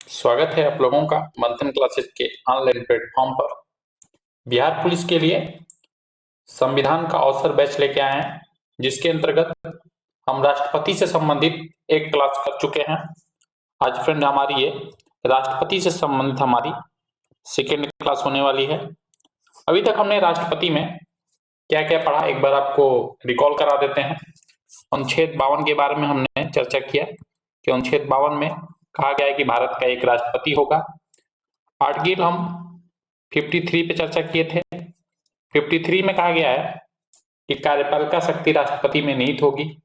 स्वागत है आप लोगों का मंथन क्लासेस के ऑनलाइन प्लेटफॉर्म पर। बिहार पुलिस के लिए संविधान का अवसर बैच लेके आए हैं, जिसके अंतर्गत हम राष्ट्रपति से संबंधित एक क्लास कर चुके हैं। आज फ्रेंड हमारी ये राष्ट्रपति से संबंधित हमारी सेकेंड क्लास होने वाली है। अभी तक हमने राष्ट्रपति में क्या क्या पढ़ा, एक बार आपको रिकॉल करा देते हैं। अनुच्छेद 52 के बारे में हमने चर्चा किया कि अनुच्छेद 52 में कहा गया है कि भारत का एक राष्ट्रपति होगा। आर्टिकल हम 53 पे चर्चा किए थे। 53 में कहा गया है कि कार्यपालिका शक्ति राष्ट्रपति में निहित होगी,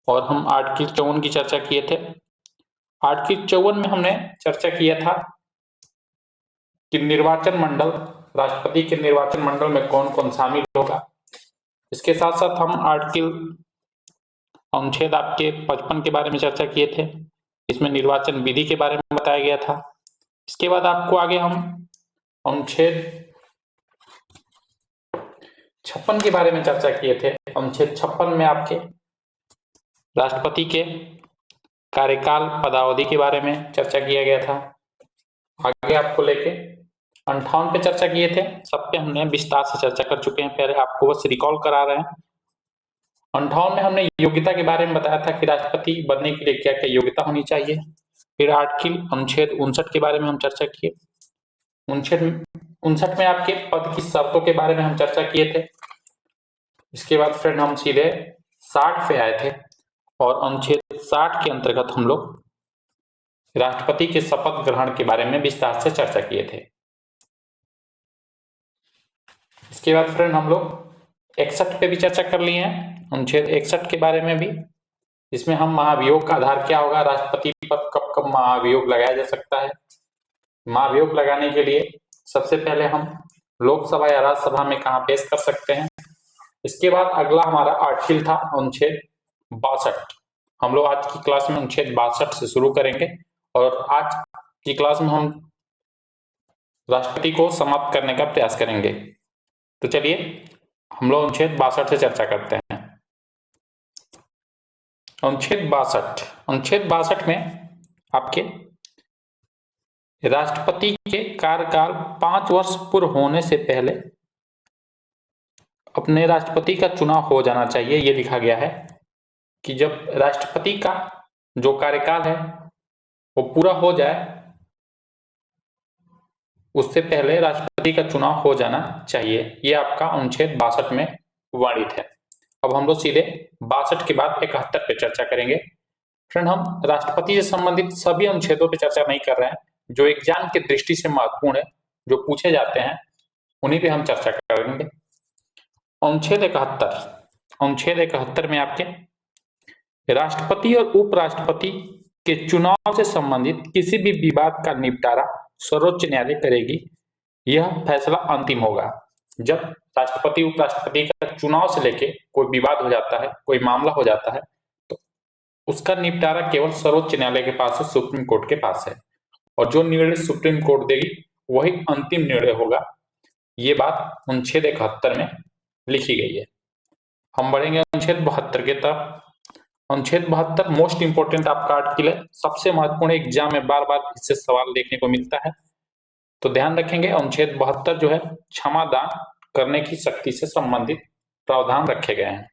और हम आर्टिकल 54 की चर्चा किए थे। आर्टिकल 54 में हमने चर्चा किया था कि निर्वाचन मंडल, राष्ट्रपति के निर्वाचन मंडल में कौन कौन शामिल होगा। इसके साथ साथ हम अनुच्छेद आपके 55 के बारे में चर्चा किए थे। इसमें निर्वाचन विधि के बारे में बताया गया था। इसके बाद आपको आगे हम अनुच्छेद 56 के बारे में चर्चा किए थे। अनुच्छेद 56 में आपके राष्ट्रपति के कार्यकाल पदावधि के बारे में चर्चा किया गया था। आगे आपको लेके 58 पे चर्चा किए थे। सब पे हमने विस्तार से चर्चा कर चुके हैं, पहले आपको बस रिकॉल करा रहे हैं। 58 में हमने योग्यता के बारे में बताया था कि राष्ट्रपति बनने के लिए क्या क्या योग्यता होनी चाहिए। फिर अनुच्छेद 59 के बारे में हम चर्चा किए। अनुच्छेद 59 में आपके पद की शर्तों के बारे में हम चर्चा किए थे। इसके बाद फ्रेंड हम सीधे 60 पे आए थे, और अनुच्छेद 60 के अंतर्गत हम लोग राष्ट्रपति के शपथ ग्रहण के बारे में विस्तार से चर्चा किए थे। इसके बाद फ्रेंड हम लोग 61 पे भी चर्चा कर लिए हैं, अनुच्छेद 61 के बारे में भी। इसमें हम महाभियोग का आधार क्या होगा, राष्ट्रपति पर कब कब महाभियोग लगाया जा सकता है। महाभियोग लगाने के लिए सबसे पहले हम लोकसभा या राज्यसभा में कहां पेश कर सकते हैं। इसके बाद अगला हमारा आर्टिकल था अनुच्छेद 62। हम लोग आज की क्लास में अनुच्छेद 62 से शुरू करेंगे, और आज की क्लास में हम राष्ट्रपति को समाप्त करने का प्रयास करेंगे। तो चलिए हम लोग अनुच्छेद 62 से चर्चा करते हैं। अनुच्छेद 62 में आपके राष्ट्रपति के कार्यकाल 5 वर्ष पूर्ण होने से पहले अपने राष्ट्रपति का चुनाव हो जाना चाहिए। ये लिखा गया है कि जब राष्ट्रपति का जो कार्यकाल है वो पूरा हो जाए, उससे पहले राष्ट्रपति का चुनाव हो जाना चाहिए। ये आपका अनुच्छेद 62 में वर्णित है। अब हम लोग सीधे 62 के बाद 71 पे चर्चा करेंगे। फ्रेंड हम राष्ट्रपति से संबंधित सभी अनुच्छेदों पे चर्चा नहीं कर रहे हैं, जो एग्जाम की दृष्टि से महत्वपूर्ण है, जो पूछे जाते हैं, उन्हीं पे हम चर्चा करेंगे। अनुच्छेद 71 में आपके राष्ट्रपति और उपराष्ट्रपति के चुनाव से संबंधित किसी भी विवाद का निपटारा सर्वोच्च न्यायालय करेगी। यह फैसला अंतिम होगा। जब राष्ट्रपति उपराष्ट्रपति का चुनाव से लेके कोई विवाद हो जाता है, कोई मामला हो जाता है, तो उसका निपटारा केवल सर्वोच्च न्यायालय के पास है, सुप्रीम कोर्ट के पास है, और जो निर्णय सुप्रीम कोर्ट देगी वही अंतिम निर्णय होगा। ये बात अनुच्छेद 71 में लिखी गई है। हम बढ़ेंगे अनुच्छेद 72 के तरफ। अनुच्छेद 72 मोस्ट इंपोर्टेंट आपका आर्टिकल है, सबसे महत्वपूर्ण। एग्जाम में बार बार इससे सवाल देखने को मिलता है, तो ध्यान रखेंगे। अनुच्छेद 72 जो है, क्षमा दान करने की शक्ति से संबंधित प्रावधान रखे गए हैं।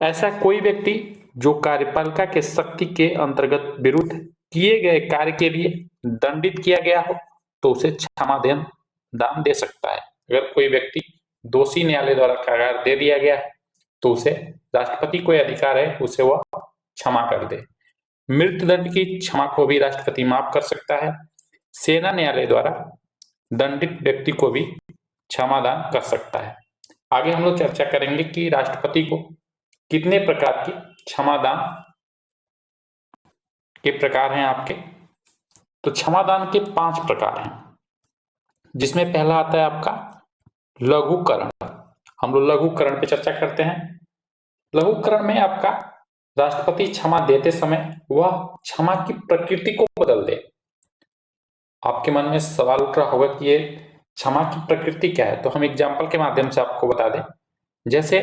ऐसा कोई व्यक्ति जो कार्यपालिका के शक्ति के अंतर्गत विरुद्ध किए गए कार्य के लिए दंडित किया गया हो, तो उसे क्षमा दान दे सकता है। अगर कोई व्यक्ति दोषी न्यायालय द्वारा करार दे दिया गया है, तो उसे राष्ट्रपति को अधिकार है उसे वह क्षमा कर दे। मृत्युदंड की क्षमा को भी राष्ट्रपति माफ कर सकता है। सेना न्यायालय द्वारा दंडित व्यक्ति को भी क्षमा दान कर सकता है। आगे हम लोग चर्चा करेंगे कि राष्ट्रपति को कितने प्रकार की क्षमा दान के प्रकार हैं आपके। तो क्षमा दान के 5 प्रकार हैं, जिसमें पहला आता है आपका लघुकरण। हम लोग लघुकरण पे चर्चा करते हैं। लघुकरण में आपका राष्ट्रपति क्षमा देते समय वह क्षमा की प्रकृति को बदल दे। आपके मन में सवाल उठ रहा होगा कि ये क्षमा की प्रकृति क्या है, तो हम एग्जाम्पल के माध्यम से आपको बता दें। जैसे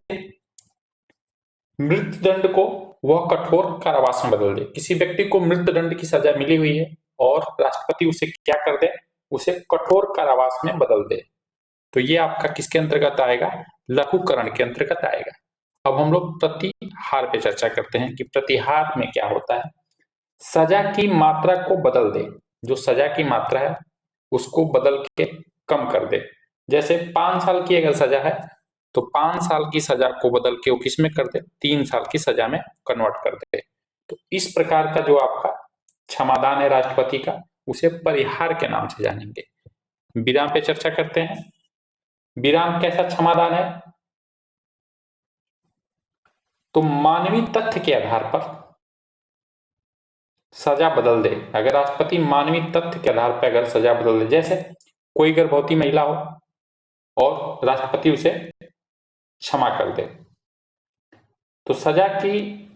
मृत्युदंड को वह कठोर कारावास में बदल दे। किसी व्यक्ति को मृत्युदंड की सजा मिली हुई है और राष्ट्रपति उसे क्या कर दे, उसे कठोर कारावास में बदल दे, तो ये आपका किसके अंतर्गत आएगा, लघुकरण के अंतर्गत आएगा। अब हम लोग प्रतिहार पे चर्चा करते हैं कि प्रतिहार में क्या होता है। सजा की मात्रा को बदल दे, जो सजा की मात्रा है उसको बदल के कम कर दे। जैसे 5 साल की अगर सजा है तो 5 साल की सजा को बदल के वो किस में कर दे, 3 साल की सजा में कन्वर्ट कर दे। तो इस प्रकार का जो आपका क्षमादान है राष्ट्रपति का, उसे परिहार के नाम से जानेंगे। विराम पे चर्चा करते हैं। विराम कैसा क्षमादान है, तो मानवीय तथ्य के आधार पर सजा बदल दे। अगर राष्ट्रपति मानवीय तथ्य के आधार पर अगर सजा बदल दे, जैसे कोई गर्भवती महिला हो और राष्ट्रपति उसे क्षमा कर दे, तो सजा की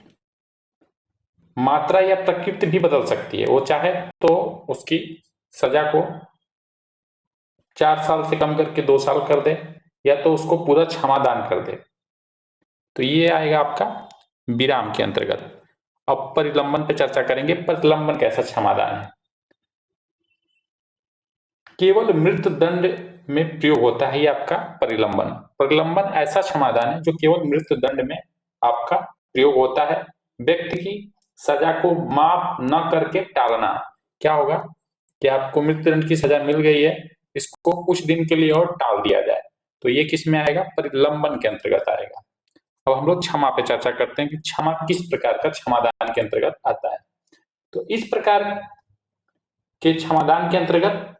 मात्रा या प्रकृति भी बदल सकती है। वो चाहे तो उसकी सजा को 4 साल से कम करके 2 साल कर दे, या तो उसको पूरा क्षमादान कर दे। तो ये आएगा आपका विराम के अंतर्गत। अब परिलंबन पे चर्चा करेंगे। परिलंबन कैसा क्षमादान है, केवल मृत्युदंड में प्रयोग होता है ये आपका परिलंबन। परिलंबन ऐसा क्षमादान है जो केवल मृत्युदंड में आपका प्रयोग होता है। व्यक्ति की सजा को माफ न करके टालना। क्या होगा कि आपको मृत्युदंड की सजा मिल गई है, इसको कुछ दिन के लिए और टाल दिया जाए, तो ये किस में आएगा, परिलंबन के अंतर्गत आएगा। अब हम लोग क्षमा पे चर्चा करते हैं कि क्षमा किस प्रकार का क्षमादान के अंतर्गत आता है। तो इस प्रकार के क्षमादान के अंतर्गत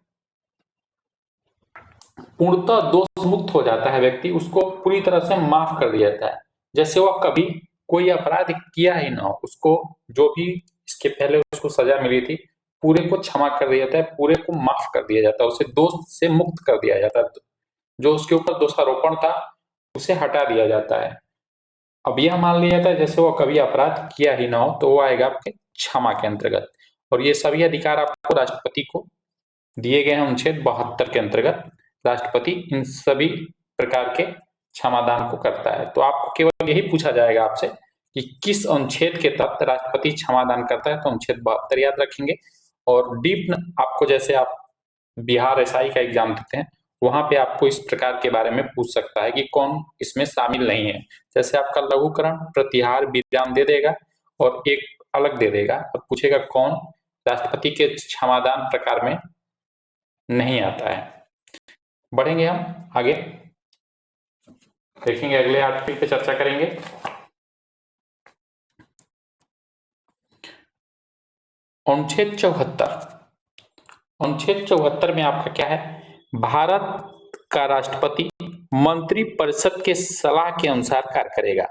पूर्णतः दोष मुक्त हो जाता है व्यक्ति, उसको पूरी तरह से माफ कर दिया जाता है। जैसे वह कभी कोई अपराध किया ही ना हो, उसको जो भी इसके पहले उसको सजा मिली थी पूरे को क्षमा कर दिया जाता है, पूरे को माफ कर दिया जाता है, उसे दोष से मुक्त कर दिया जाता है। जो उसके ऊपर दोषारोपण था उसे हटा दिया जाता है। अब यह मान लिया जाता है जैसे वो कभी अपराध किया ही ना हो, तो वो आएगा आपके क्षमा के अंतर्गत। और ये सभी अधिकार आपको राष्ट्रपति को दिए गए हैं अनुच्छेद 72 के अंतर्गत। राष्ट्रपति इन सभी प्रकार के क्षमादान को करता है। तो आपको केवल यही पूछा जाएगा आपसे कि किस अनुच्छेद के तहत राष्ट्रपति क्षमादान करता है, तो अनुच्छेद 72 याद रखेंगे। और डीप आपको, जैसे आप बिहार एसआई का एग्जाम देते हैं, वहां पे आपको इस प्रकार के बारे में पूछ सकता है कि कौन इसमें शामिल नहीं है। जैसे आपका लघुकरण, प्रतिहार, विराम दे देगा और एक अलग दे देगा और पूछेगा कौन राष्ट्रपति के क्षमादान प्रकार में नहीं आता है। बढ़ेंगे हम आगे, देखेंगे अगले आर्टिकल पे चर्चा करेंगे। अनुच्छेद 74। अनुच्छेद 74 में आपका क्या है, भारत का राष्ट्रपति मंत्री परिषद के सलाह के अनुसार कार्य करेगा।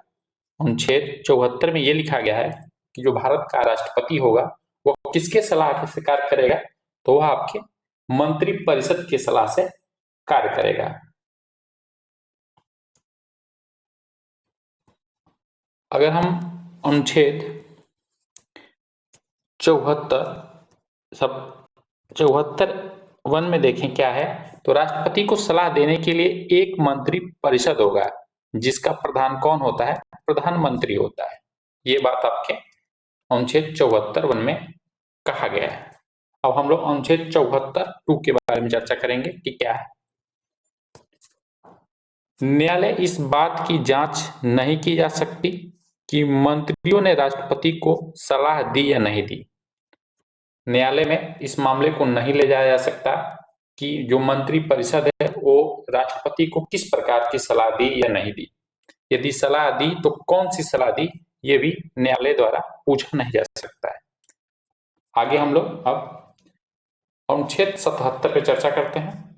अनुच्छेद 74 में यह लिखा गया है कि जो भारत का राष्ट्रपति होगा वो किसके सलाह से कार्य करेगा, तो वह आपके मंत्री परिषद की सलाह से कार्य करेगा। अगर हम अनुच्छेद 74(1) में देखें क्या है, तो राष्ट्रपति को सलाह देने के लिए एक मंत्री परिषद होगा जिसका प्रधान कौन होता है, प्रधानमंत्री होता है। ये बात आपके अनुच्छेद 74(1) में कहा गया है। अब हम लोग अनुच्छेद 74(2) के बारे में चर्चा करेंगे कि क्या है। न्यायालय इस बात की जांच नहीं की जा सकती कि मंत्रियों ने राष्ट्रपति को सलाह दी या नहीं दी। न्यायालय में इस मामले को नहीं ले जाया जा सकता कि जो मंत्री परिषद है वो राष्ट्रपति को किस प्रकार की सलाह दी या नहीं दी। यदि सलाह दी तो कौन सी सलाह दी, ये भी न्यायालय द्वारा पूछा नहीं जा सकता है। आगे हम लोग अब अनुच्छेद 77 पे चर्चा करते हैं।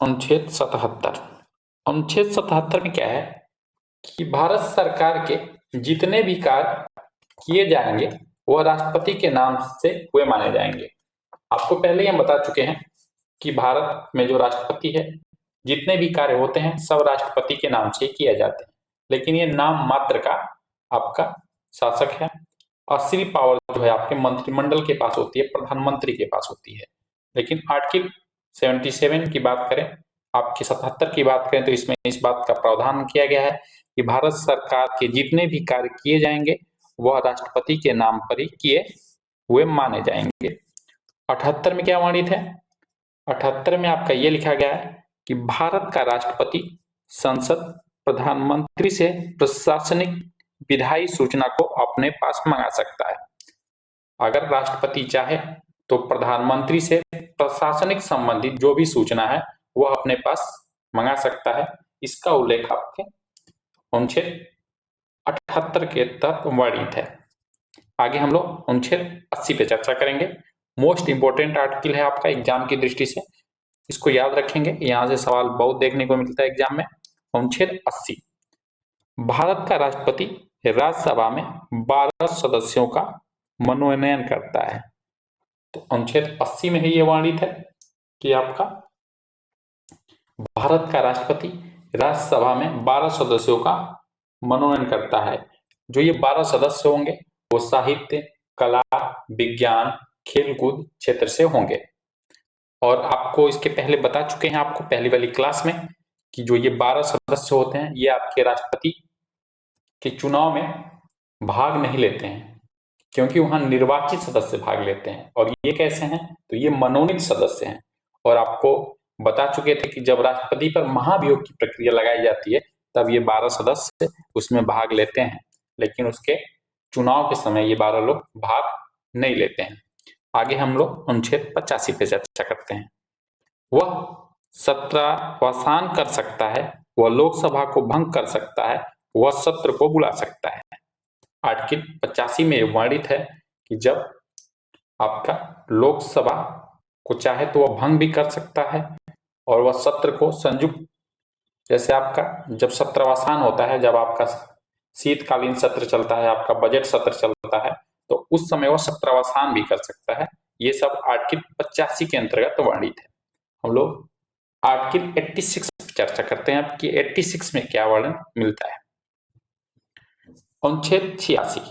अनुच्छेद 77। अनुच्छेद 77 में क्या है कि भारत सरकार के जितने भी कार्य किए जाएंगे वह राष्ट्रपति के नाम से हुए माने जाएंगे। आपको पहले हम बता चुके हैं कि भारत में जो राष्ट्रपति है, जितने भी कार्य होते हैं सब राष्ट्रपति के नाम से किए जाते हैं, लेकिन ये नाम मात्र का आपका शासक है। असली पावर जो है आपके मंत्रिमंडल के पास होती है, प्रधानमंत्री के पास होती है। लेकिन आर्टिकल 77 की बात करें, आपकी 77 की बात करें, तो इसमें इस बात का प्रावधान किया गया है कि भारत सरकार के जितने भी कार्य किए जाएंगे वह राष्ट्रपति के नाम पर ही किए हुए माने जाएंगे। 78 में क्या वर्णित है? 78 में आपका ये लिखा गया है कि भारत का राष्ट्रपति संसद प्रधानमंत्री से प्रशासनिक विधायी सूचना को अपने पास मंगा सकता है। अगर राष्ट्रपति चाहे तो प्रधानमंत्री से प्रशासनिक संबंधित जो भी सूचना है वह अपने पास मंगा सकता है। इसका उल्लेख आपके अनुच्छेद 78 के तहत वर्णित है। आगे हम लोग अनुच्छेद 80 पे चर्चा करेंगे। मोस्ट इंपोर्टेंट आर्टिकल है आपका एग्जाम की दृष्टि से, इसको याद रखेंगे, यहां से सवाल बहुत देखने को मिलता है एग्जाम में। अनुच्छेद 80, भारत का राष्ट्रपति राज्यसभा में 12 सदस्यों का मनोनयन करता है। तो अनुच्छेद 80 में ही ये वर्णित है कि आपका भारत का राष्ट्रपति राज्यसभा में 12 सदस्यों का मनोनयन करता है। जो ये 12 सदस्य होंगे वो साहित्य, कला, विज्ञान, खेलकूद क्षेत्र से होंगे। और आपको इसके पहले बता चुके हैं आपको पहली वाली क्लास में कि जो ये 12 सदस्य होते हैं ये आपके राष्ट्रपति के चुनाव में भाग नहीं लेते हैं, क्योंकि वहां निर्वाचित सदस्य भाग लेते हैं। और ये कैसे हैं? तो ये मनोनीत सदस्य हैं। और आपको बता चुके थे कि जब राष्ट्रपति पर महाभियोग की प्रक्रिया लगाई जाती है तब ये 12 सदस्य उसमें भाग लेते हैं, लेकिन उसके चुनाव के समय ये 12 लोग भाग नहीं लेते हैं। आगे हम लोग अनुच्छेद 85 पे चर्चा करते हैं। वह सत्रावसान कर सकता है, वह लोकसभा को भंग कर सकता है, वह सत्र को बुला सकता है। आर्टिकल 85 में वर्णित है कि जब आपका लोकसभा को चाहे तो वह भंग भी कर सकता है और वह सत्र को संयुक्त, जैसे आपका जब सत्रावसान होता है, जब आपका शीतकालीन सत्र चलता है, आपका बजट सत्र चलता है, तो उस समय वह सत्रावसान भी कर सकता है। ये सब आर्टिकल 85 के अंतर्गत वर्णित है। हम लोग आर्टिकल 86 पर चर्चा करते हैं कि 86 में क्या वर्णन मिलता है। अनुच्छेद 86,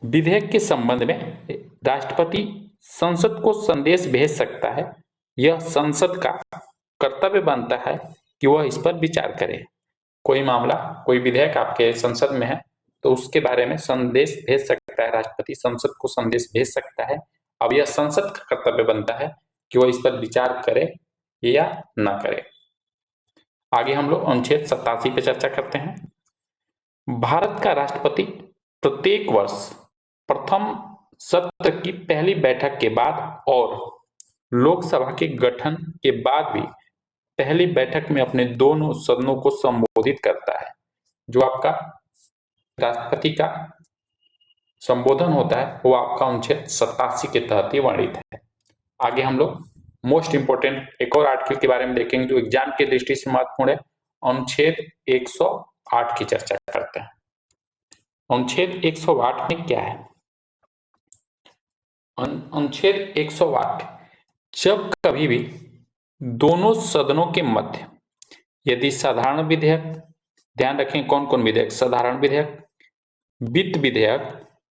विधेयक के संबंध में राष्ट्रपति संसद को संदेश भेज सकता है। यह संसद का कर्तव्य बनता है कि वह इस पर विचार करे। कोई मामला, कोई विधेयक आपके संसद में है तो उसके बारे में संदेश भेज सकता है, राष्ट्रपति संसद को संदेश भेज सकता है। अब यह संसद का कर्तव्य बनता है कि वह इस पर विचार करे या न करे। आगे हम लोग अनुच्छेद 87 पे चर्चा करते हैं। भारत का राष्ट्रपति प्रत्येक वर्ष प्रथम सत्र की पहली बैठक के बाद और लोकसभा के गठन के बाद भी पहली बैठक में अपने दोनों सदनों को संबोधित करता है। जो आपका राष्ट्रपति का संबोधन होता है वो आपका अनुच्छेद 87 के तहत ही वर्णित है। आगे हम लोग मोस्ट इंपोर्टेंट एक और आर्टिकल के बारे में देखेंगे जो एग्जाम की दृष्टि से महत्वपूर्ण है। अनुच्छेद 108 की चर्चा करते हैं। अनुच्छेद 108 में क्या है? अनुच्छेद 108, जब कभी भी दोनों सदनों के मध्य यदि साधारण विधेयक, ध्यान रखें कौन कौन विधेयक, साधारण विधेयक, वित्त विधेयक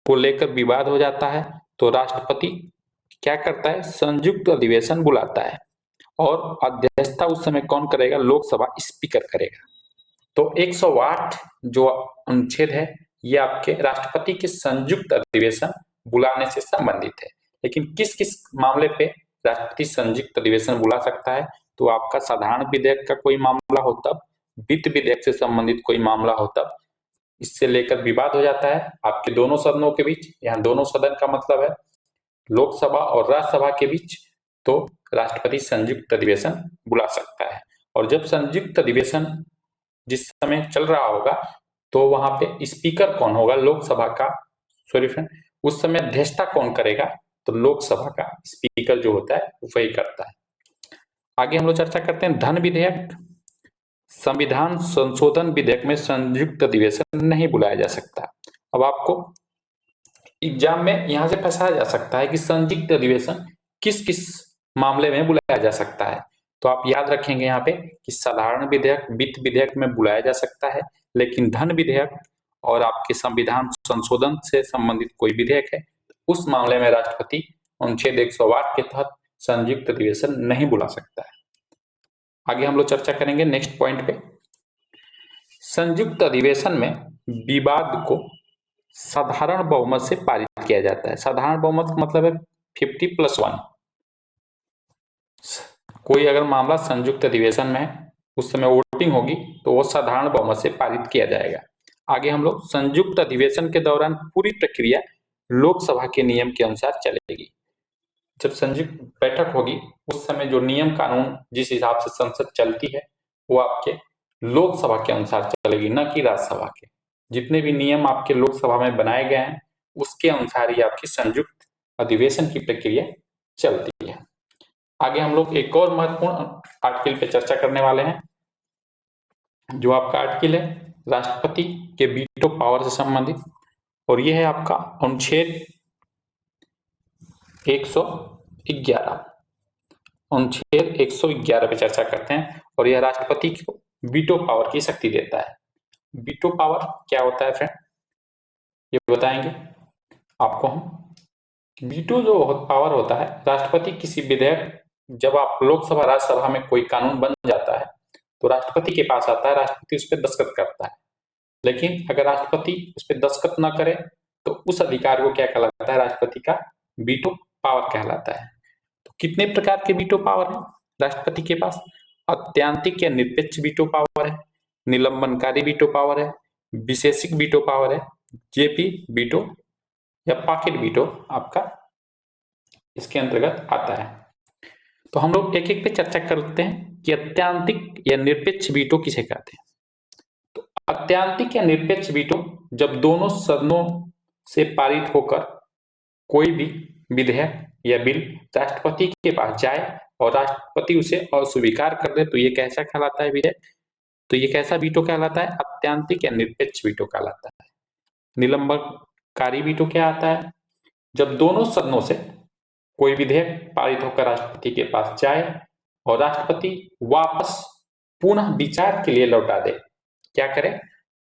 को लेकर विवाद हो जाता है तो राष्ट्रपति क्या करता है? संयुक्त अधिवेशन बुलाता है और अध्यक्षता उस समय कौन करेगा? लोकसभा स्पीकर करेगा। तो 108 जो अनुच्छेद है ये आपके राष्ट्रपति के संयुक्त अधिवेशन बुलाने से संबंधित है। लेकिन किस किस मामले पे राष्ट्रपति संयुक्त अधिवेशन बुला सकता है? तो आपका साधारण विधेयक का कोई मामला हो तब, वित्त विधेयक से संबंधित कोई मामला हो तब, इससे लेकर विवाद हो जाता है आपके दोनों सदनों के बीच, यहाँ दोनों सदन का मतलब है लोकसभा और राज्यसभा के बीच, तो राष्ट्रपति संयुक्त अधिवेशन बुला सकता है। और जब संयुक्त अधिवेशन जिस समय चल रहा होगा तो वहां पे स्पीकर कौन होगा? लोकसभा का, सॉरी फ्रेंड, उस समय अध्यक्षता कौन करेगा? तो लोकसभा का स्पीकर जो होता है वही करता है। आगे हम लोग चर्चा करते हैं धन विधेयक। संविधान संशोधन विधेयक में संयुक्त अधिवेशन नहीं बुलाया जा सकता। अब आपको एग्जाम में यहां से फंसाया जा सकता है कि संयुक्त अधिवेशन किस किस मामले में बुलाया जा सकता है। तो आप याद रखेंगे यहाँ पे कि साधारण विधेयक, वित्त विधेयक में बुलाया जा सकता है, लेकिन धन विधेयक और आपके संविधान संशोधन से संबंधित कोई विधेयक है उस मामले में राष्ट्रपति अनुच्छेद 108 के तहत संयुक्त अधिवेशन नहीं बुला सकता है। आगे हम लोग चर्चा करेंगे नेक्स्ट पॉइंट पे। संयुक्त अधिवेशन में विवाद को साधारण बहुमत से पारित किया जाता है। साधारण बहुमत का मतलब है 50+1। कोई अगर मामला संयुक्त अधिवेशन में है, उस समय वोटिंग होगी तो वो साधारण बहुमत से पारित किया जाएगा। आगे हम लोग संयुक्त अधिवेशन के दौरान पूरी प्रक्रिया लोकसभा के नियम के अनुसार चलेगी। जब संयुक्त बैठक होगी उस समय जो नियम कानून जिस हिसाब से संसद चलती है वो आपके लोकसभा के अनुसार चलेगी, न कि राज्यसभा के। जितने भी नियम आपके लोकसभा में बनाए गए हैं उसके अनुसार ही आपकी संयुक्त अधिवेशन की प्रक्रिया चलती है। आगे हम लोग एक और महत्वपूर्ण आर्टिकल पे चर्चा करने वाले हैं, जो आपका आर्टिकल है राष्ट्रपति के वीटो पावर से संबंधित, और यह है आपका अनुच्छेद 111। अनुच्छेद 111 पे चर्चा करते हैं, और यह राष्ट्रपति को वीटो पावर की शक्ति देता है। वीटो पावर क्या होता है फ्रेंड, ये बताएंगे आपको हम। वीटो जो पावर होता है, राष्ट्रपति किसी विधेयक, जब आप लोकसभा राज्यसभा में कोई कानून बन जाता है तो राष्ट्रपति के पास आता है, राष्ट्रपति उस पर दस्तखत करता है। लेकिन अगर राष्ट्रपति उस पर दस्तखत न करे तो उस अधिकार को क्या कहलाता है, राष्ट्रपति का वीटो पावर कहलाता है। तो कितने प्रकार के वीटो पावर है राष्ट्रपति के पास? अत्यंतिक या निरपेक्ष वीटो पावर है, निलंबनकारी वीटो पावर है, विशेषिक वीटो पावर है, जेपी वीटो या पॉकेट वीटो आपका इसके अंतर्गत आता है। तो हम लोग एक एक पे चर्चा करते हैं कि अत्यंतिक या निरपेक्ष वीटो किसे कहते हैं। तो अत्यंतिक या निरपेक्ष वीटो जब दोनों सदनों से पारित होकर कोई भी विधेयक या बिल राष्ट्रपति के पास जाए और राष्ट्रपति उसे अस्वीकार कर दे तो ये कैसा कहलाता है विधेयक? तो ये कैसा वीटो कहलाता है? अत्यंतिक या निरपेक्ष वीटो कहलाता है। निलंबनकारी वीटो क्या आता है? जब दोनों सदनों से कोई विधेयक पारित होकर राष्ट्रपति के पास जाए और राष्ट्रपति वापस पुनः विचार के लिए लौटा दे। क्या करे?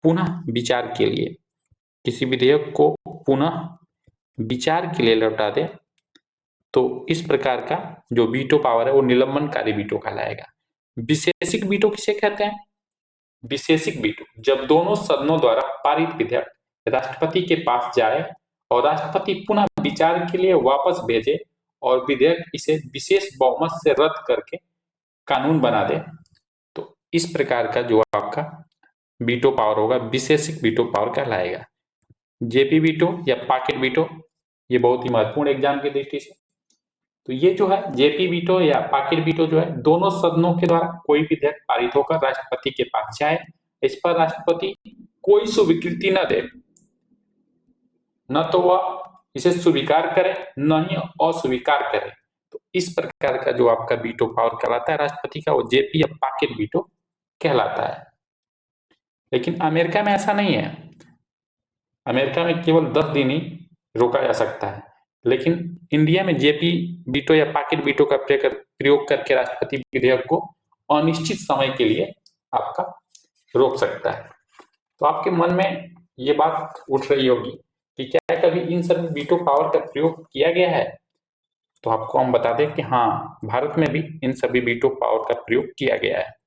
पुनः विचार के लिए किसी विधेयक को पुनः विचार के लिए लौटा दे, तो इस प्रकार का जो वीटो पावर है वो निलंबनकारी वीटो कहलाएगा। विशेषिक वीटो किसे कहते हैं? विशेषिक वीटो जब दोनों सदनों द्वारा पारित विधेयक राष्ट्रपति के पास जाए और राष्ट्रपति पुनः विचार के लिए वापस भेजे और विधेयक इसे विशेष बहुमत से रद्द करके कानून बना दे, तो इस प्रकार का जो आपका वीटो पावर होगा विशेषिक वीटो पावर कहलाएगा। जेपी वीटो या पॉकेट वीटो, ये बहुत ही महत्वपूर्ण एग्जाम की दृष्टि से। तो ये जो है जेपी वीटो या पॉकेट वीटो जो है, दोनों सदनों के द्वारा कोई विधेयक पारित होकर राष्ट्रपति के पास जाए, इस पर राष्ट्रपति कोई स्वीकृति न दे, न तो वह इसे स्वीकार करे न ही अस्वीकार करे, तो इस प्रकार का जो आपका वीटो पावर कहलाता है राष्ट्रपति का, वो जेपी या पॉकेट वीटो कहलाता है। लेकिन अमेरिका में ऐसा नहीं है। अमेरिका में केवल 10 दिन ही रोका जा सकता है, लेकिन इंडिया में जेपी वीटो या पॉकेट वीटो का प्रयोग करके राष्ट्रपति विधेयक को अनिश्चित समय के लिए आपका रोक सकता है। तो आपके मन में ये बात उठ रही होगी कि क्या कभी इन सभी वीटो पावर का प्रयोग किया गया है? तो आपको हम बता दें कि हाँ, भारत में भी इन सभी वीटो पावर का प्रयोग किया गया है।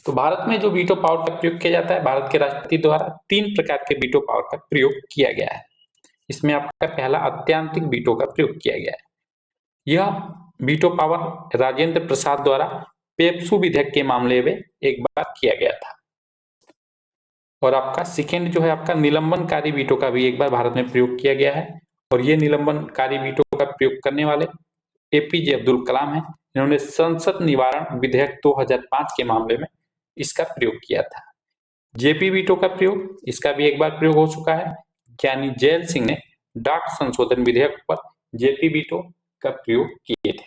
तो भारत में जो वीटो पावर का प्रयोग किया जाता है, भारत के राष्ट्रपति द्वारा 3 प्रकार के वीटो पावर का प्रयोग किया गया है। इसमें आपका पहला अत्यंतिक वीटो का प्रयोग किया गया है। यह वीटो पावर राजेंद्र प्रसाद द्वारा पेप्सू विधेयक के मामले में एक बार किया गया था। और आपका सेकेंड जो है आपका निलंबनकारी वीटो का भी एक बार भारत में प्रयोग किया गया है, और ये निलंबनकारी वीटो का प्रयोग करने वाले एपीजे अब्दुल कलाम है। इन्होंने संसद निवारण विधेयक 2005 के मामले में इसका प्रयोग किया था। जेपी वीटो का प्रयोग, इसका भी एक बार प्रयोग हो चुका है। ज्ञानी जैल सिंह ने डाक संशोधन विधेयक पर जेपी वीटो का प्रयोग किए थे।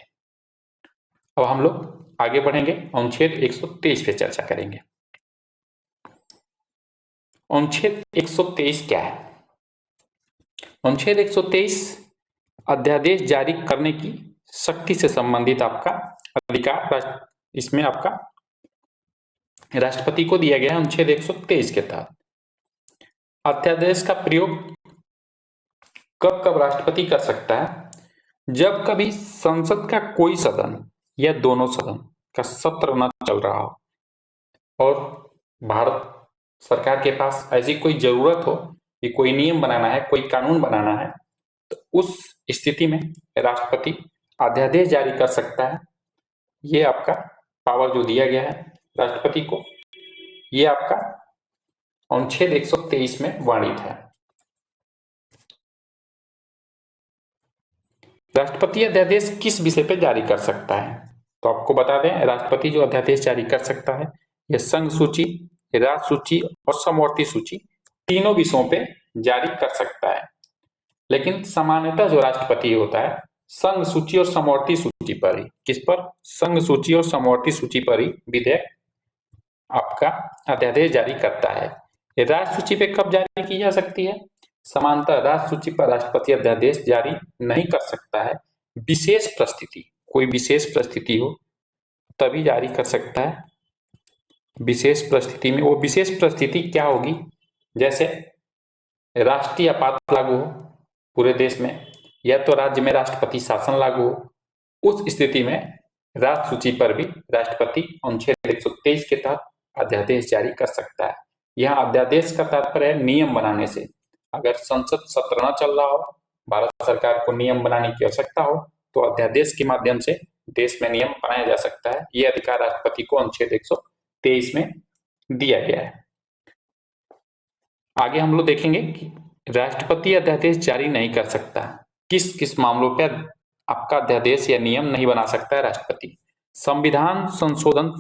अब हम लोग आगे बढ़ेंगे, अनुच्छेद 123 पे चर्चा करेंगे। अनुच्छेद 123 क्या है? अनुच्छेद 123 अध्यादेश जारी करने की शक्ति से संबंधित आपका अधिकार इसमें आपका राष्ट्रपति को दिया गया है। अनुच्छेद 123 के तहत अध्यादेश का प्रयोग कब कब राष्ट्रपति कर सकता है? जब कभी संसद का कोई सदन या दोनों सदन का सत्र न चल रहा हो और भारत सरकार के पास ऐसी कोई जरूरत हो कि कोई नियम बनाना है, कोई कानून बनाना है, तो उस स्थिति में राष्ट्रपति अध्यादेश जारी कर सकता है। ये आपका पावर जो दिया गया है राष्ट्रपति को, ये आपका अनुच्छेद 123 में वर्णित है। राष्ट्रपति अध्यादेश किस विषय पर जारी कर सकता है? तो आपको बता दें, राष्ट्रपति जो अध्यादेश जारी कर सकता है यह संघ सूची, राज्य सूची और समवर्ती सूची तीनों विषयों पे जारी कर सकता है। लेकिन सामान्यतः जो राष्ट्रपति होता है संघ सूची और समवर्ती सूची पर ही, किस पर? संघ सूची और समवर्ती सूची पर ही विधेयक आपका अध्यादेश जारी करता है। ये राज्य सूची पे कब जारी की जा सकती है? सामान्यतः राज्य सूची पर राष्ट्रपति अध्यादेश जारी नहीं कर सकता है। विशेष परिस्थिति, कोई विशेष परिस्थिति हो तभी जारी कर सकता है। विशेष परिस्थिति में, वो विशेष परिस्थिति क्या होगी? जैसे राष्ट्रीय आपात लागू हो पूरे देश में, या तो राज्य में राष्ट्रपति शासन लागू हो, उस स्थिति में राज्य सूची पर भी राष्ट्रपति अनुच्छेद 123 के तहत अध्यादेश जारी कर सकता है। यहाँ अध्यादेश का तात्पर्य है नियम बनाने से। अगर संसद सत्र न चल रहा हो, भारत सरकार को नियम बनाने की आवश्यकता हो, तो अध्यादेश के माध्यम से देश में नियम बनाया जा सकता है। ये अधिकार राष्ट्रपति को अनुच्छेद 123 में दिया गया है। आगे हम लोग देखेंगे कि राष्ट्रपति अध्यादेश जारी नहीं कर सकता, किस किस मामलों पर आपका अध्यादेश या नियम नहीं बना सकता है राष्ट्रपति। संविधान संशोधन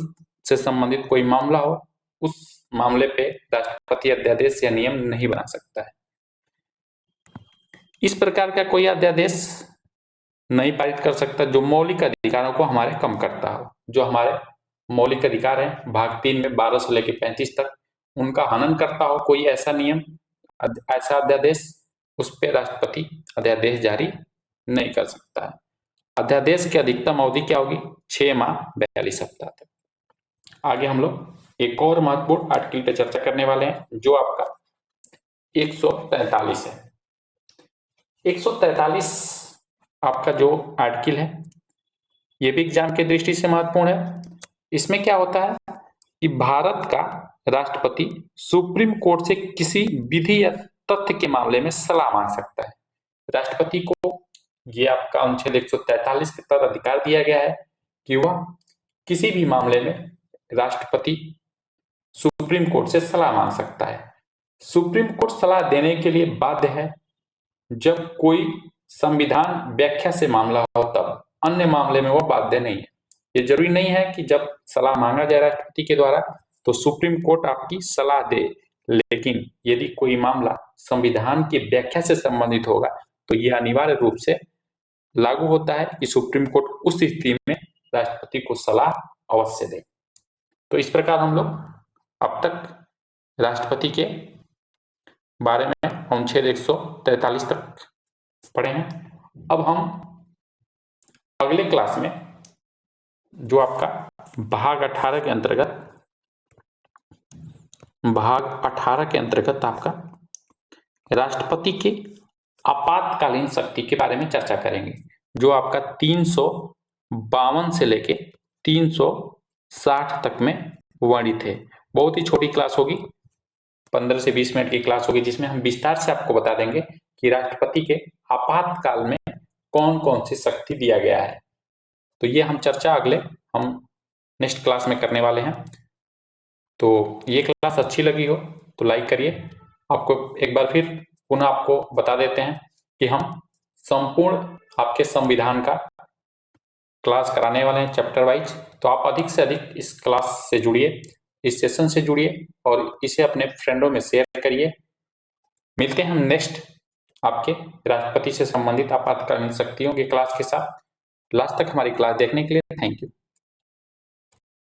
से संबंधित कोई मामला हो, उस मामले पे राष्ट्रपति अध्यादेश या नियम नहीं बना सकता है। इस प्रकार का कोई अध्यादेश नहीं पारित कर सकता जो मौलिक अधिकारों को हमारे कम करता हो। जो हमारे मौलिक अधिकार हैं भाग 3 में 12 से लेकर 35 तक, उनका हनन करता हो कोई ऐसा नियम, ऐसा अध्यादेश, उस पर राष्ट्रपति अध्यादेश जारी नहीं कर सकता है। अध्यादेश की अधिकतम अवधि क्या होगी? 6 माह 42 सप्ताह तक। आगे हम लोग एक और महत्वपूर्ण आर्टिकल पे चर्चा करने वाले हैं जो आपका 143 है। 143 आपका जो आर्टिकल है ये भी एग्जाम की दृष्टि से महत्वपूर्ण है। इसमें क्या होता है कि भारत का राष्ट्रपति सुप्रीम कोर्ट से किसी विधि या तथ्य के मामले में सलाह मांग सकता है। राष्ट्रपति को ये आपका अनुच्छेद 143 के तहत अधिकार दिया गया है कि वह किसी भी मामले में राष्ट्रपति सुप्रीम कोर्ट से सलाह मांग सकता है। सुप्रीम कोर्ट सलाह देने के लिए बाध्य है जब कोई संविधान व्याख्या से मामला हो, तब अन्य मामले में वह बाध्य नहीं है। ये जरूरी नहीं है कि जब सलाह मांगा जाए राष्ट्रपति के द्वारा तो सुप्रीम कोर्ट आपकी सलाह दे, लेकिन यदि कोई मामला संविधान की व्याख्या से संबंधित होगा तो यह अनिवार्य रूप से लागू होता है कि सुप्रीम कोर्ट उस स्थिति में राष्ट्रपति को सलाह अवश्य दे। तो इस प्रकार हम लोग अब तक राष्ट्रपति के बारे में अनुच्छेद 143 तक पढ़े हैं। अब हम अगले क्लास में जो आपका भाग 18 के अंतर्गत आपका राष्ट्रपति के आपातकालीन शक्ति के बारे में चर्चा करेंगे, जो आपका 352 से लेके 360 तक में वर्णित है। बहुत ही छोटी क्लास होगी, 15 से 20 मिनट की क्लास होगी, जिसमें हम विस्तार से आपको बता देंगे कि राष्ट्रपति के आपातकाल में कौन कौन सी शक्ति दिया गया है। तो ये हम चर्चा अगले हम नेक्स्ट क्लास में करने वाले हैं। तो ये क्लास अच्छी लगी हो तो लाइक करिए। आपको एक बार फिर पुनः आपको बता देते हैं कि हम संपूर्ण आपके संविधान का क्लास कराने वाले हैं चैप्टर वाइज। तो आप अधिक से अधिक इस क्लास से जुड़िए, इस सेशन से जुड़िए और इसे अपने फ्रेंडों में शेयर करिए। मिलते हैं हम नेक्स्ट आपके राष्ट्रपति से संबंधित आपातकालीन शक्तियों की क्लास के साथ। लास्ट तक हमारी क्लास देखने के लिए थैंक यू।